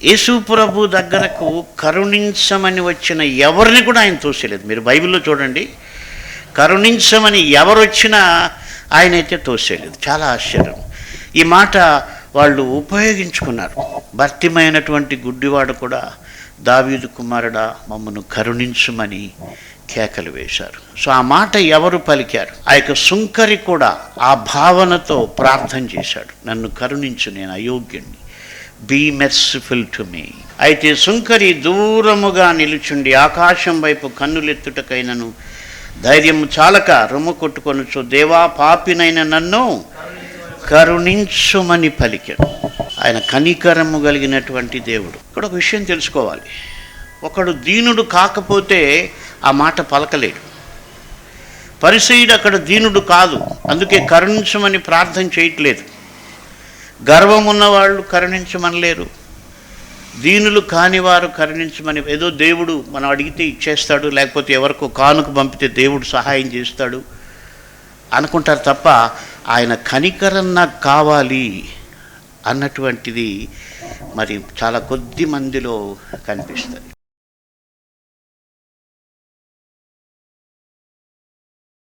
యేసు ప్రభు దగ్గరకు కరుణించమని వచ్చిన ఎవరిని కూడా ఆయన తోసేయలేదు. మీరు బైబిల్లో చూడండి, కరుణించమని ఎవరు వచ్చినా ఆయన అయితే తోసేయలేదు. చాలా ఆశ్చర్యం. ఈ మాట వాళ్ళు ఉపయోగించుకున్నారు. భర్తిమైనటువంటి గుడ్డివాడు కూడా దావీదు కుమారుడా మమ్మను కరుణించుమని కేకలు వేశారు. సో ఆ మాట ఎవరు పలికారు? ఆ యొక్క సుంకరి కూడా ఆ భావనతో ప్రార్థన చేశాడు, నన్ను కరుణించు, నేను అయోగ్యుణ్ణి, బీ మెర్సిఫుల్ టు మీ. అయితే సుంకరి దూరముగా నిలుచుండి ఆకాశం వైపు కన్నులెత్తుటకైనను ధైర్యము చాలక రొమ్ము కొట్టుకొనుచు, దేవా పాపినైన నన్ను కరుణించుమని పలికాడు. ఆయన కనికరము కలిగినటువంటి దేవుడు. ఇక్కడ ఒక విషయం తెలుసుకోవాలి, ఒకడు దీనుడు కాకపోతే ఆ మాట పలకలేడు. పరిసయ్యుడు అక్కడ దీనుడు కాదు, అందుకే కరుణించమని ప్రార్థన చేయట్లేదు. గర్వం ఉన్నవాళ్ళు కరుణించమనలేరు, దీనులు కానివారు కరుణించమని, ఏదో దేవుడు మనం అడిగితే ఇచ్చేస్తాడు, లేకపోతే ఎవరికో కానుక పంపితే దేవుడు సహాయం చేస్తాడు అనుకుంటారు తప్ప ఆయన కనికరం నాకు కావాలి అన్నటువంటిది మరి చాలా కొద్ది మందిలో కనిపిస్తుంది.